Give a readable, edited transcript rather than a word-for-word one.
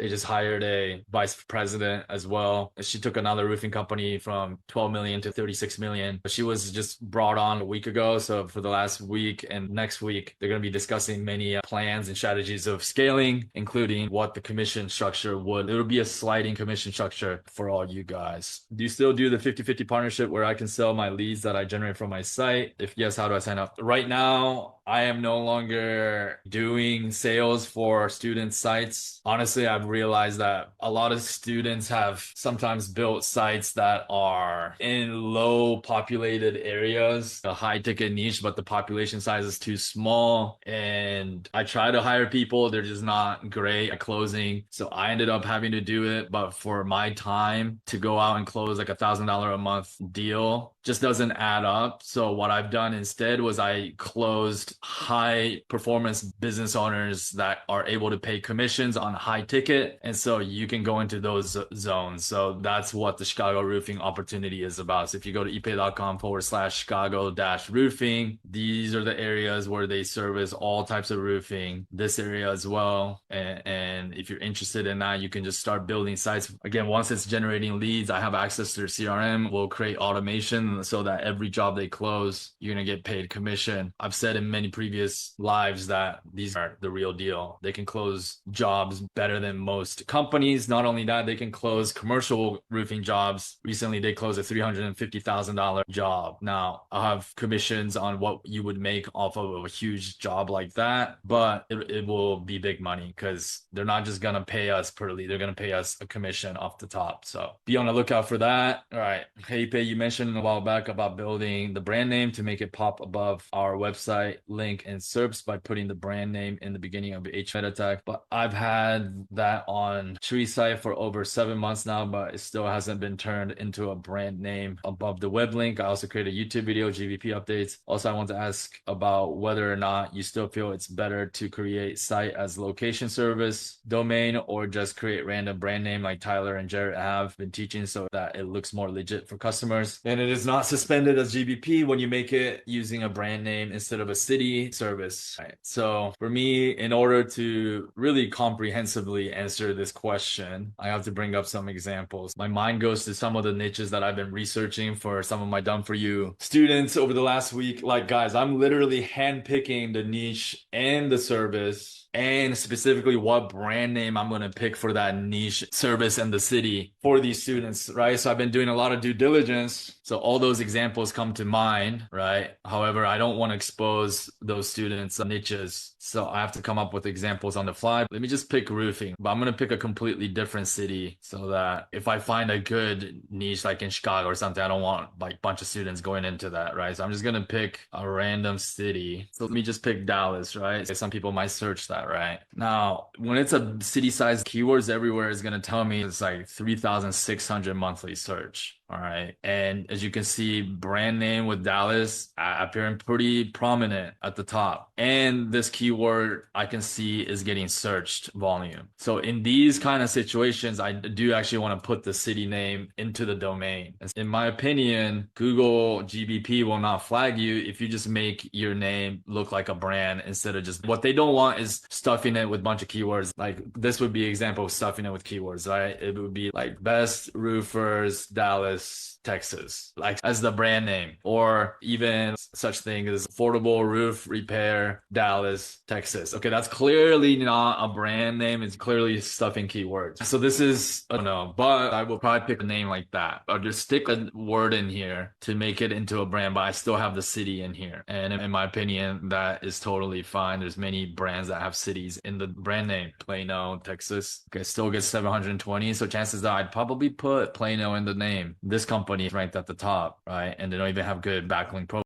They just hired a vice president as well. She took another roofing company from 12 million to 36 million. She was just brought on a week ago. So for the last week and next week, they're going to be discussing many plans and strategies of scaling, including what the commission structure would. It would be a sliding commission structure for all you guys. Do you still do the 50-50 partnership where I can sell my leads that I generate from my site? If yes, how do I sign up? Right now, I am no longer doing sales for student sites. Honestly, I've realized that a lot of students have sometimes built sites that are in low populated areas, a high ticket niche, but the population size is too small. And I try to hire people, they're just not great at closing. So I ended up having to do it. But for my time to go out and close like $1,000 a month deal just doesn't add up. So what I've done instead was I closed high performance business owners that are able to pay commissions on high ticket. And so you can go into those zones. So that's what the Chicago roofing opportunity is about. So if you go to epay.com/Chicago-roofing, these are the areas where they service all types of roofing, this area as well. And if you're interested in that, you can just start building sites. Again, once it's generating leads, I have access to their CRM. We'll create automation so that every job they close, you're going to get paid commission. I've said in many previous lives that these are the real deal. They can close jobs better than most companies. Not only that, they can close commercial roofing jobs. Recently, they closed a $350,000 job. Now, I'll have commissions on what you would make off of a huge job like that, but it will be big money because they're not just going to pay us per lead. They're going to pay us a commission off the top. So be on the lookout for that. All right. Hey, Pei, you mentioned a while back about building the brand name to make it pop above our website link and SERPs by putting the brand name in the beginning of each meta tag. But I've had that on Tree site for over 7 months now, but it still hasn't been turned into a brand name above the web link. I also created a YouTube video, GVP updates. Also, I want to ask about whether or not you still feel it's better to create site as location service domain or just create random brand name like Tyler and Jarrett have been teaching so that it looks more legit for customers. And it is not suspended as GBP when you make it using a brand name instead of a city service. Right. So for me, in order to really comprehensively answer this question, I have to bring up some examples. My mind goes to some of the niches that I've been researching for some of my Done For You students over the last week. Like, guys, I'm literally handpicking the niche and the service and specifically what brand name I'm going to pick for that niche service and the city for these students, right? So I've been doing a lot of due diligence. So all those examples come to mind, right? However, I don't want to expose those students' niches. So I have to come up with examples on the fly. Let me just pick roofing, but I'm going to pick a completely different city so that if I find a good niche like in Chicago or something, I don't want like a bunch of students going into that, right? So I'm just going to pick a random city. So let me just pick Dallas, right? Some people might search that, right? Now, when it's a city size, keywords everywhere is going to tell me it's like 3,600 monthly search. All right. And as you can see, brand name with Dallas appearing pretty prominent at the top. And this keyword I can see is getting searched volume. So in these kind of situations, I do actually want to put the city name into the domain. In my opinion, Google GBP will not flag you if you just make your name look like a brand instead of just what they don't want is stuffing it with a bunch of keywords. Like this would be an example of stuffing it with keywords, right? It would be like best roofers, Dallas, Texas, like as the brand name, or even such thing as affordable roof repair, Dallas, Texas. Okay, that's clearly not a brand name. It's clearly stuffing keywords. So this is, I don't know, but I will probably pick a name like that or just stick a word in here to make it into a brand, but I still have the city in here. And in my opinion, that is totally fine. There's many brands that have cities in the brand name. Plano, Texas. Okay, still gets 720. So chances are I'd probably put Plano in the name. This company is ranked at the top, right? And they don't even have good backlink profiles.